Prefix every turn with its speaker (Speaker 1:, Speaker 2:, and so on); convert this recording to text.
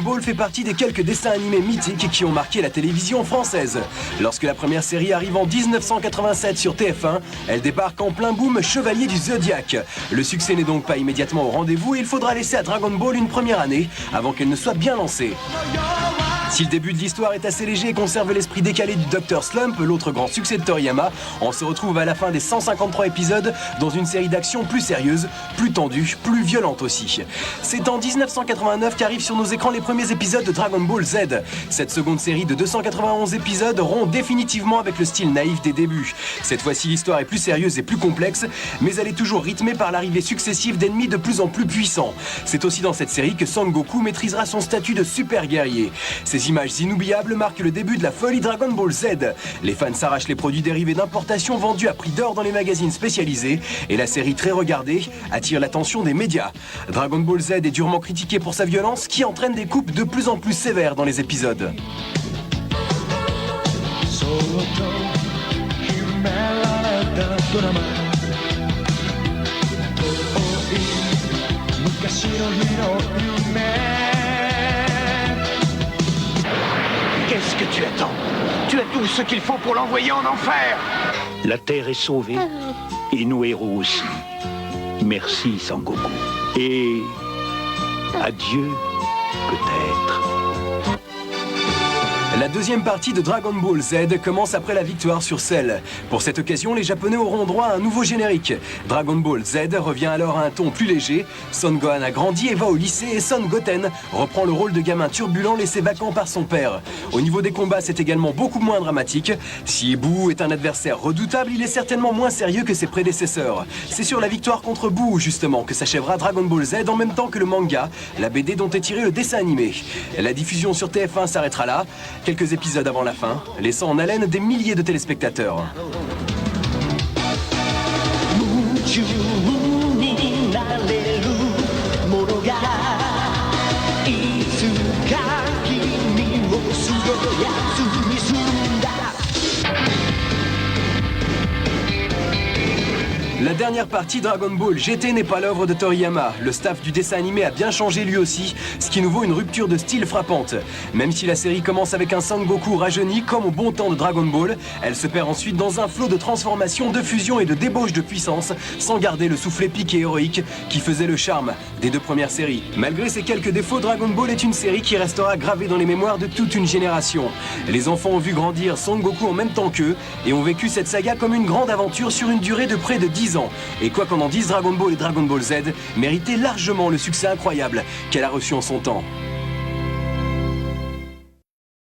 Speaker 1: Ball fait partie des quelques dessins animés mythiques qui ont marqué la télévision française. Lorsque la première série arrive en 1987 sur TF1, elle débarque en plein boom Chevalier du Zodiaque. Le succès n'est donc pas immédiatement au rendez-vous et il faudra laisser à Dragon Ball une première année avant qu'elle ne soit bien lancée. Si le début de l'histoire est assez léger et conserve l'esprit décalé du Dr Slump, l'autre grand succès de Toriyama, on se retrouve à la fin des 153 épisodes dans une série d'action plus sérieuse, plus tendue, plus violente aussi. C'est en 1989 qu'arrivent sur nos écrans les premiers épisodes de Dragon Ball Z. Cette seconde série de 291 épisodes rompt définitivement avec le style naïf des débuts. Cette fois-ci, l'histoire est plus sérieuse et plus complexe, mais elle est toujours rythmée par l'arrivée successive d'ennemis de plus en plus puissants. C'est aussi dans cette série que Son Goku maîtrisera son statut de super guerrier. Ces images inoubliables marquent le début de la folie Dragon Ball Z. Les fans s'arrachent les produits dérivés d'importation vendus à prix d'or dans les magazines spécialisés et la série très regardée attire l'attention des médias. Dragon Ball Z est durement critiqué pour sa violence qui entraîne des coupes de plus en plus sévères dans les épisodes.
Speaker 2: Qu'est-ce que tu attends? Tu as tout ce qu'il faut pour l'envoyer en enfer.
Speaker 3: La Terre est sauvée, et nos héros aussi. Merci, Sangoku. Et adieu, peut-être.
Speaker 1: La deuxième partie de Dragon Ball Z commence après la victoire sur Cell. Pour cette occasion, les Japonais auront droit à un nouveau générique. Dragon Ball Z revient alors à un ton plus léger. Son Gohan a grandi et va au lycée et Son Goten reprend le rôle de gamin turbulent laissé vacant par son père. Au niveau des combats, c'est également beaucoup moins dramatique. Si Boo est un adversaire redoutable, il est certainement moins sérieux que ses prédécesseurs. C'est sur la victoire contre Boo, justement, que s'achèvera Dragon Ball Z en même temps que le manga, la BD dont est tiré le dessin animé. La diffusion sur TF1 s'arrêtera là. Quelques épisodes avant la fin, laissant en haleine des milliers de téléspectateurs. La dernière partie Dragon Ball GT n'est pas l'œuvre de Toriyama. Le staff du dessin animé a bien changé lui aussi, ce qui nous vaut une rupture de style frappante. Même si la série commence avec un Son Goku rajeuni comme au bon temps de Dragon Ball, elle se perd ensuite dans un flot de transformation, de fusion et de débauche de puissance, sans garder le souffle épique et héroïque qui faisait le charme des deux premières séries. Malgré ses quelques défauts, Dragon Ball est une série qui restera gravée dans les mémoires de toute une génération. Les enfants ont vu grandir Son Goku en même temps qu'eux et ont vécu cette saga comme une grande aventure sur une durée de près de 10 ans. Et quoi qu'on en dise, Dragon Ball et Dragon Ball Z méritaient largement le succès incroyable qu'elle a reçu en son temps.